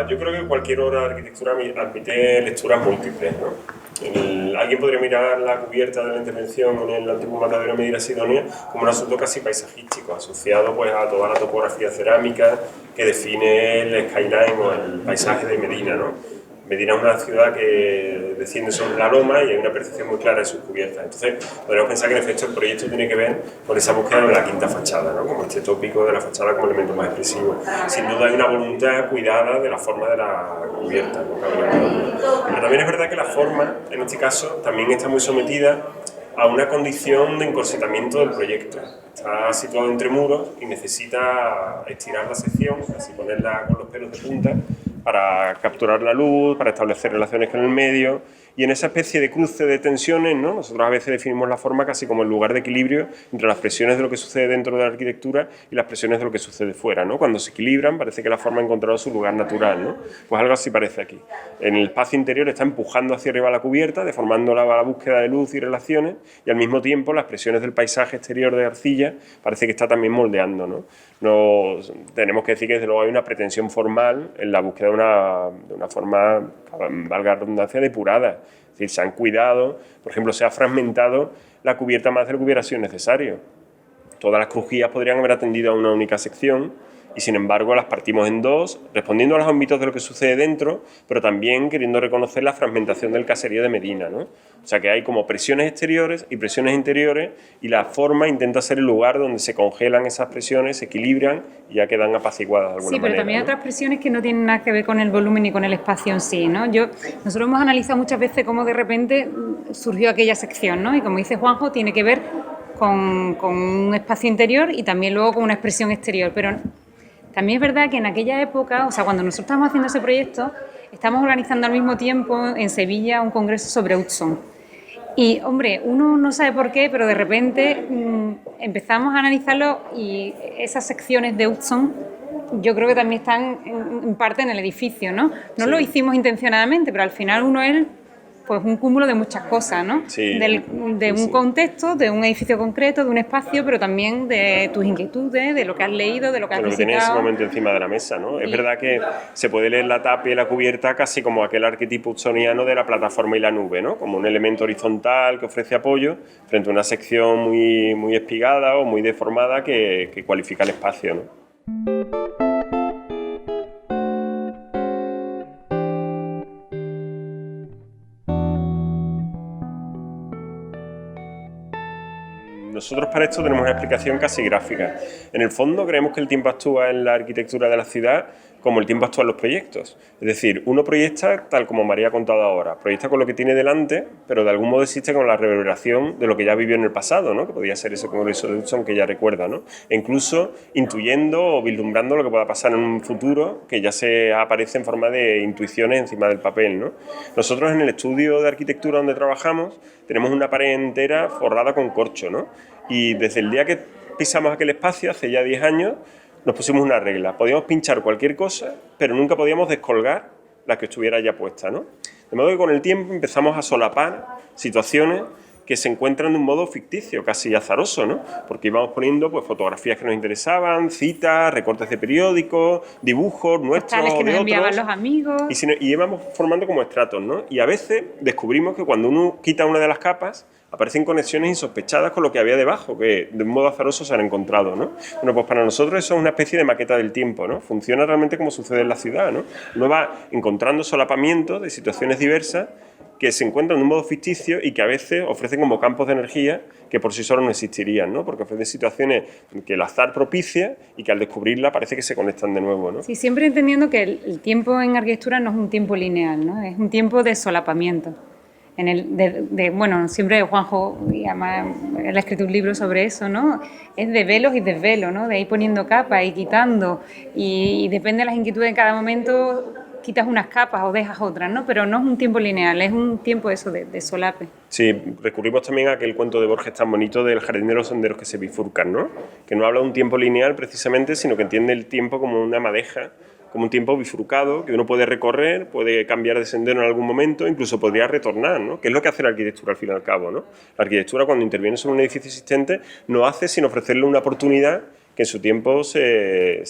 Yo creo que cualquier obra de arquitectura admite lecturas múltiples, ¿no? Alguien podría mirar la cubierta de la intervención en el antiguo matadero de Medina Sidonia como un asunto casi paisajístico, asociado pues a toda la topografía cerámica que define el skyline o el paisaje de Medina, ¿no? Medina es una ciudad que desciende sobre la loma y hay una percepción muy clara de sus cubiertas. Entonces, podríamos pensar que en efecto el proyecto tiene que ver con esa búsqueda de la quinta fachada, ¿no? Como este tópico de la fachada como elemento más expresivo. Sin duda hay una voluntad cuidada de la forma de la cubierta, ¿no? Pero también es verdad que la forma, en este caso, también está muy sometida a una condición de encorsetamiento del proyecto. Está situado entre muros y necesita estirar la sección, así ponerla con los pelos de punta, para capturar la luz, para establecer relaciones con el medio, y en esa especie de cruce de tensiones, ¿no? Nosotros a veces definimos la forma casi como el lugar de equilibrio entre las presiones de lo que sucede dentro de la arquitectura y las presiones de lo que sucede fuera, ¿no? Cuando se equilibran parece que la forma ha encontrado su lugar natural, ¿no? Pues algo así parece aquí. En el espacio interior está empujando hacia arriba la cubierta, deformando la búsqueda de luz y relaciones, y al mismo tiempo las presiones del paisaje exterior de arcilla parece que está también moldeando, ¿no? Tenemos que decir que desde luego hay una pretensión formal en la búsqueda de una forma, valga la redundancia, depurada. Es decir, se han cuidado, por ejemplo, se ha fragmentado la cubierta más de lo que hubiera sido necesario. Todas las crujías podrían haber atendido a una única sección y sin embargo las partimos en dos, respondiendo a los ámbitos de lo que sucede dentro, pero también queriendo reconocer la fragmentación del caserío de Medina, ¿no? O sea que hay como presiones exteriores y presiones interiores y la forma intenta ser el lugar donde se congelan esas presiones, se equilibran y ya quedan apaciguadas de alguna manera. Sí, pero también hay otras presiones que no tienen nada que ver con el volumen ni con el espacio en sí, ¿no? Nosotros hemos analizado muchas veces cómo de repente surgió aquella sección, ¿no? Y como dice Juanjo, tiene que ver con un espacio interior y también luego con una expresión exterior, pero también es verdad que en aquella época, o sea, cuando nosotros estábamos haciendo ese proyecto, estamos organizando al mismo tiempo en Sevilla un congreso sobre Hudson. Y, hombre, uno no sabe por qué, pero de repente empezamos a analizarlo y esas secciones de Hudson yo creo que también están en parte en el edificio, ¿no? No Sí. lo hicimos intencionadamente, pero al final uno es pues un cúmulo de muchas cosas, ¿no? Sí, de un contexto, de un edificio concreto, de un espacio, pero también de tus inquietudes, de lo que has leído, de lo que has de lo que visitado. tiene ese momento encima de la mesa, ¿no? Es verdad que se puede leer la tapia y la cubierta casi como aquel arquetipo hudsoniano de la plataforma y la nube, ¿no? Como un elemento horizontal que ofrece apoyo frente a una sección muy, muy espigada o muy deformada que cualifica el espacio, ¿no? Nosotros para esto tenemos una explicación casi gráfica. En el fondo creemos que el tiempo actúa en la arquitectura de la ciudad como el tiempo actúa en los proyectos. Es decir, uno proyecta tal como María ha contado ahora, proyecta con lo que tiene delante, pero de algún modo existe con la reverberación de lo que ya vivió en el pasado, ¿no? Que podría ser ese congreso de Hudson que ya recuerda, ¿no? E incluso intuyendo o vislumbrando lo que pueda pasar en un futuro que ya se aparece en forma de intuiciones encima del papel, ¿no? Nosotros en el estudio de arquitectura donde trabajamos tenemos una pared entera forrada con corcho, ¿no? Y desde el día que pisamos aquel espacio, hace ya 10 años, nos pusimos una regla. Podíamos pinchar cualquier cosa, pero nunca podíamos descolgar la que estuviera ya puesta, ¿no? De modo que con el tiempo empezamos a solapar situaciones que se encuentran de un modo ficticio, casi azaroso, ¿no? Porque íbamos poniendo pues, fotografías que nos interesaban, citas, recortes de periódicos, dibujos nuestros Postales que o de nos enviaban otros. los amigos. Y íbamos formando como estratos, ¿no? Y a veces descubrimos que cuando uno quita una de las capas, aparecen conexiones insospechadas con lo que había debajo, que de un modo azaroso se han encontrado, ¿no? Bueno, pues para nosotros eso es una especie de maqueta del tiempo, ¿no? Funciona realmente como sucede en la ciudad, ¿no? Uno va encontrando solapamientos de situaciones diversas que se encuentran de un modo ficticio y que a veces ofrecen como campos de energía que por sí solos no existirían, ¿no? Porque ofrecen situaciones que el azar propicia y que al descubrirla parece que se conectan de nuevo, ¿no? Sí, siempre entendiendo que el tiempo en arquitectura no es un tiempo lineal, ¿no? Es un tiempo de solapamiento. Bueno, siempre Juanjo, y además él ha escrito un libro sobre eso, ¿no? Es de velos y desvelos, ¿no? De ir poniendo capas y quitando, y depende de las inquietudes en cada momento quitas unas capas o dejas otras, ¿no? Pero no es un tiempo lineal, es un tiempo eso de solape. Sí, recurrimos también a aquel cuento de Borges tan bonito del jardín de los senderos que se bifurcan, ¿no? Que no habla de un tiempo lineal precisamente, sino que entiende el tiempo como una madeja, como un tiempo bifurcado, que uno puede recorrer, puede cambiar de sendero en algún momento, incluso podría retornar, ¿no? Que es lo que hace la arquitectura al fin y al cabo, ¿no? La arquitectura, cuando interviene sobre un edificio existente, no hace sino ofrecerle una oportunidad que en su tiempo se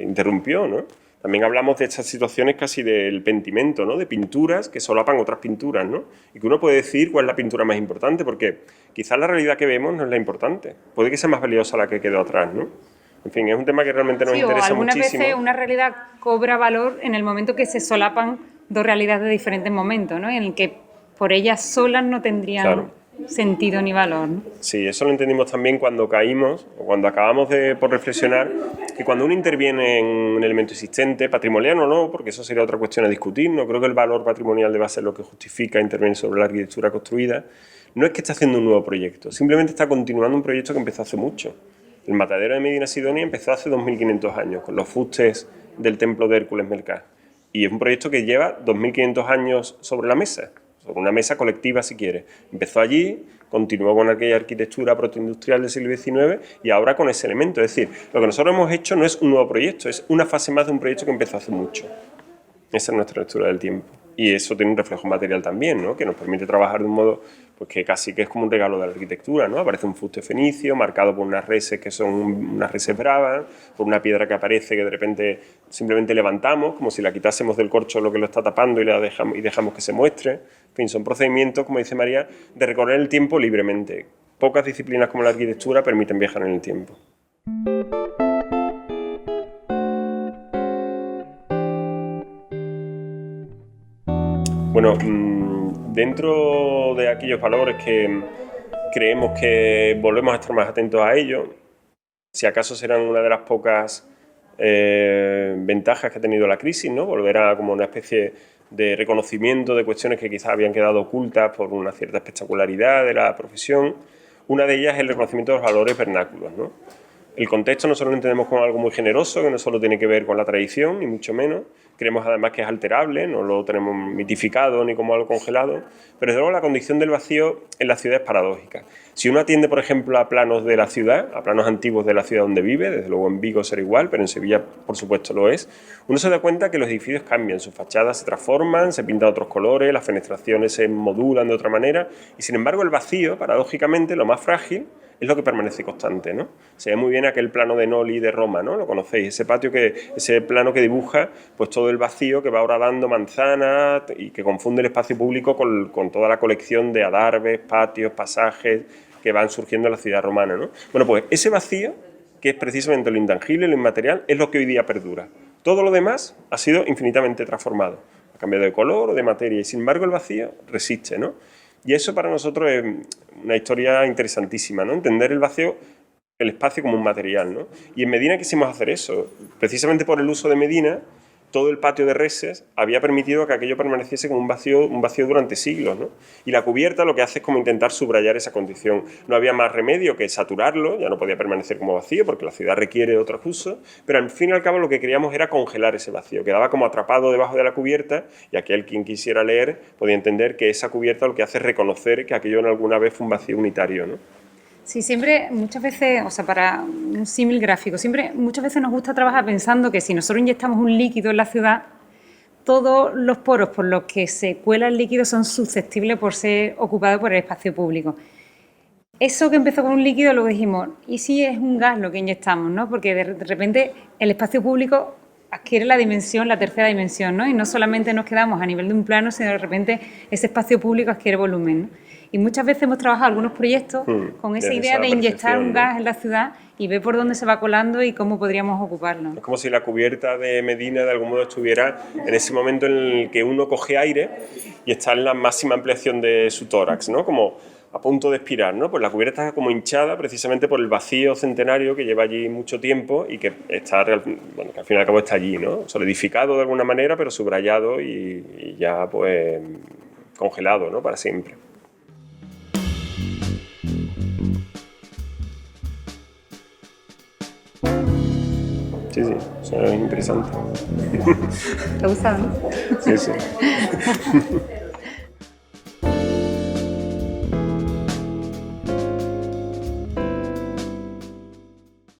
interrumpió, ¿no? También hablamos de estas situaciones casi del pentimento, ¿no? De pinturas que solapan otras pinturas, ¿no? Y que uno puede decir cuál es la pintura más importante, porque quizás la realidad que vemos no es la importante. Puede que sea más valiosa la que quedó atrás, ¿no? En fin, es un tema que realmente nos interesa muchísimo. Algunas veces una realidad cobra valor en el momento que se solapan dos realidades de diferentes momentos, ¿no? En el que por ellas solas no tendrían sentido ni valor, ¿no? Sí, eso lo entendimos también cuando caímos, o cuando acabamos por reflexionar, que cuando uno interviene en un elemento existente, patrimonial o no, porque eso sería otra cuestión a discutir, no creo que el valor patrimonial deba ser lo que justifica intervenir sobre la arquitectura construida, no es que esté haciendo un nuevo proyecto, simplemente está continuando un proyecto que empezó hace mucho. El matadero de Medina Sidonia empezó hace 2500 años, con los fustes del templo de Hércules Melcar, y es un proyecto que lleva 2500 años sobre la mesa, sobre una mesa colectiva si quiere. Empezó allí, continuó con aquella arquitectura protoindustrial del siglo XIX y ahora con ese elemento. Es decir, lo que nosotros hemos hecho no es un nuevo proyecto, es una fase más de un proyecto que empezó hace mucho. Esa es nuestra lectura del tiempo. Y eso tiene un reflejo material también, ¿no? Que nos permite trabajar de un modo pues, que casi que es como un regalo de la arquitectura, ¿no? Aparece un fuste fenicio marcado por unas reses que son unas reses bravas, por una piedra que aparece que de repente simplemente levantamos, como si la quitásemos del corcho lo que lo está tapando y dejamos que se muestre. En fin, son procedimientos, como dice María, de recorrer el tiempo libremente. Pocas disciplinas como la arquitectura permiten viajar en el tiempo. Bueno, dentro de aquellos valores que creemos que volvemos a estar más atentos a ellos, si acaso serán una de las pocas ventajas que ha tenido la crisis, ¿no? Volver a como una especie de reconocimiento de cuestiones que quizás habían quedado ocultas por una cierta espectacularidad de la profesión. Una de ellas es el reconocimiento de los valores vernáculos, ¿no? El contexto nosotros lo entendemos como algo muy generoso, que no solo tiene que ver con la tradición, ni mucho menos. Creemos además que es alterable, no lo tenemos mitificado ni como algo congelado, pero desde luego la condición del vacío en la ciudad es paradójica. Si uno atiende, por ejemplo, a planos de la ciudad, a planos antiguos de la ciudad donde vive, desde luego en Vigo será igual, pero en Sevilla por supuesto lo es, uno se da cuenta que los edificios cambian, sus fachadas se transforman, se pintan otros colores, las fenestraciones se modulan de otra manera, y sin embargo el vacío, paradójicamente, lo más frágil, es lo que permanece constante, ¿no? Se ve muy bien aquel plano de Noli de Roma, ¿no? Lo conocéis, ese plano que dibuja pues todo el vacío que va horadando manzanas y que confunde el espacio público con toda la colección de adarves, patios, pasajes que van surgiendo en la ciudad romana, ¿no? Bueno, pues ese vacío, que es precisamente lo intangible, lo inmaterial, es lo que hoy día perdura. Todo lo demás ha sido infinitamente transformado, ha cambiado de color o de materia, y sin embargo el vacío resiste, ¿no? Y eso para nosotros es una historia interesantísima, ¿no? Entender el vacío, el espacio como un material, ¿no? Y en Medina quisimos hacer eso. Precisamente por el uso de Medina, todo el patio de reses había permitido que aquello permaneciese como un vacío durante siglos, ¿no? Y la cubierta lo que hace es como intentar subrayar esa condición. No había más remedio que saturarlo, ya no podía permanecer como vacío porque la ciudad requiere otros usos, pero al fin y al cabo lo que queríamos era congelar ese vacío. Quedaba como atrapado debajo de la cubierta y aquel quien quisiera leer podía entender que esa cubierta lo que hace es reconocer que aquello en alguna vez fue un vacío unitario, ¿no? Sí, siempre, muchas veces, o sea, para un símil gráfico, muchas veces nos gusta trabajar pensando que si nosotros inyectamos un líquido en la ciudad, todos los poros por los que se cuela el líquido son susceptibles por ser ocupados por el espacio público. Eso que empezó con un líquido, luego dijimos, ¿y si es un gas lo que inyectamos, ¿no? Porque de repente el espacio público adquiere la dimensión, la tercera dimensión, ¿no? Y no solamente nos quedamos a nivel de un plano, sino de repente ese espacio público adquiere volumen, ¿no? Y muchas veces hemos trabajado algunos proyectos con esa idea de inyectar un gas en la ciudad y ver por dónde se va colando y cómo podríamos ocuparlo. Es como si la cubierta de Medina de algún modo estuviera en ese momento en el que uno coge aire y está en la máxima ampliación de su tórax, ¿no? Como a punto de expirar, ¿no? Pues la cubierta está como hinchada precisamente por el vacío centenario que lleva allí mucho tiempo y que está, bueno, que al fin y al cabo está allí, ¿no? Solidificado de alguna manera, pero subrayado y ya pues congelado, ¿no? Para siempre. Sí, sí, o sea, es interesante. ¿Te gusta, no? Sí, sí.